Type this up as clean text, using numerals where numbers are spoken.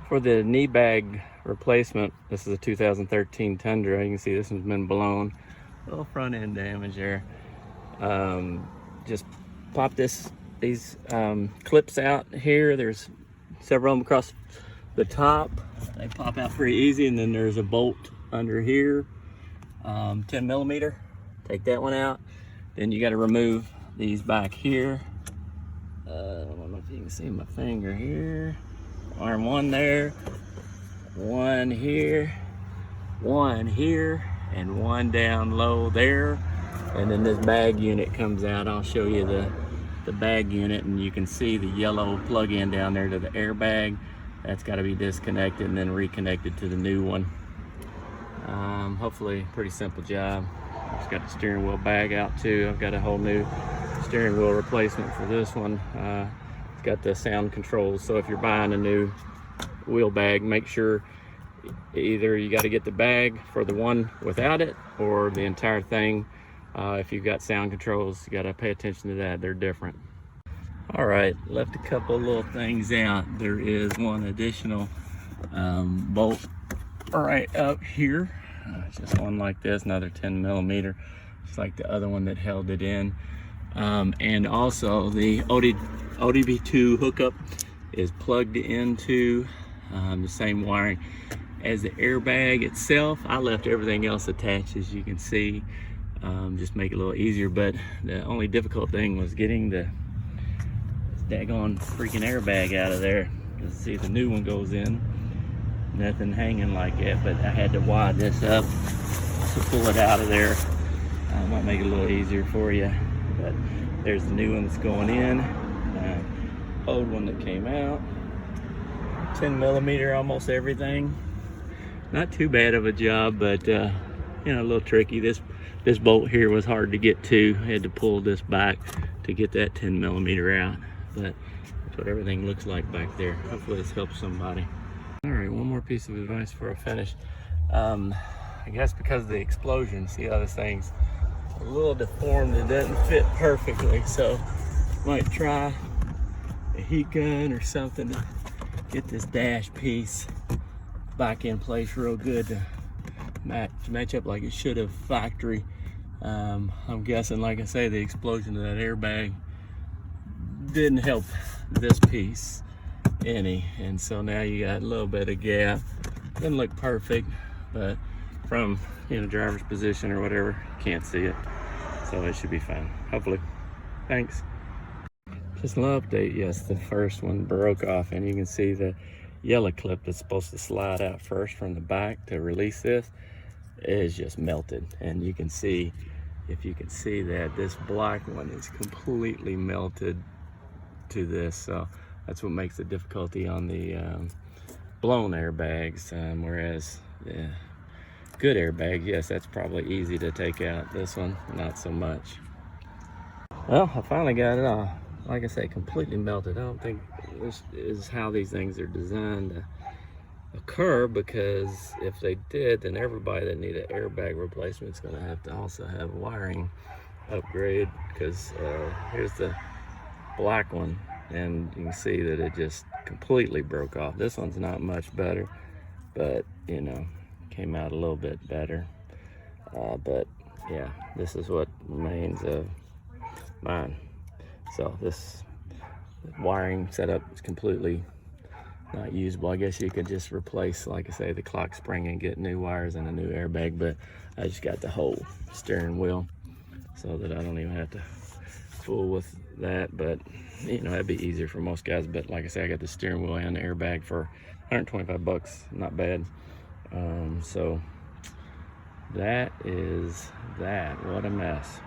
For the knee bag replacement, this is a 2013 Tundra. You can see this one's been blown. A little front end damage there. Just pop these clips out here. There's several of them across the top. They pop out pretty easy, and then there's a bolt under here, 10 millimeter. Take that one out. Then you got to remove these back here. I don't know if you can see my finger here. Arm one there, one here, and one down low there. And then this bag unit comes out. I'll show you the bag unit, and you can see the yellow plug-in down there to the airbag. That's got to be disconnected and then reconnected to the new one. Hopefully pretty simple job. Just got the steering wheel bag out too. I've got a whole new steering wheel replacement for this one. It's got the sound controls, so if you're buying a new wheel bag, make sure either you got to get the bag for the one without it or the entire thing. If you've got sound controls, you got to pay attention to that. They're different. All right, left a couple little things out. There is one additional bolt right up here. Just one like this, another 10 millimeter, just like the other one that held it in. And also the ODB2 hookup is plugged into the same wiring as the airbag itself. I left everything else attached, as you can see, just make it a little easier. But the only difficult thing was getting the daggone freaking airbag out of there. You see, the new one goes in, nothing hanging like it, but I had to wad this up to pull it out of there. Might make it a little easier for you, but there's the new one that's going in. Old one that came out, 10 millimeter, almost everything. Not too bad of a job, but you know, a little tricky. This bolt here was hard to get to. I had to pull this back to get that 10 millimeter out, but that's what everything looks like back there. Hopefully this helps somebody. All right, one more piece of advice before I finish. I guess because of the explosion, see how this thing's a little deformed, it doesn't fit perfectly, so might try a heat gun or something to get this dash piece back in place real good to match up like it should have factory. I'm guessing, like I say, the explosion of that airbag didn't help this piece any, and so now you got a little bit of gap. Doesn't look perfect, but from, you know, driver's position or whatever, you can't see it, so it should be fine, hopefully. Thanks. Just an update. Yes, the first one broke off, and you can see the yellow clip that's supposed to slide out first from the back to release this is just melted. And you can see, if you can see that, this black one is completely melted to this, so that's what makes the difficulty on the blown airbags, whereas the good airbag, yes, that's probably easy to take out. This one, not so much. Well, I finally got it all. Like I say, completely melted. I don't think this is how these things are designed to occur, because if they did, then everybody that need an airbag replacement is going to have to also have a wiring upgrade, because here's the black one, and you can see that it just completely broke off. This one's not much better, but you know, came out a little bit better. But yeah, this is what remains of mine. So this wiring setup is completely not usable. I guess you could just replace, like I say, the clock spring and get new wires and a new airbag, but I just got the whole steering wheel so that I don't even have to fool with that. But you know, that'd be easier for most guys. But like I say, I got the steering wheel and the airbag for 125 bucks. Not bad. So that is that. What a mess.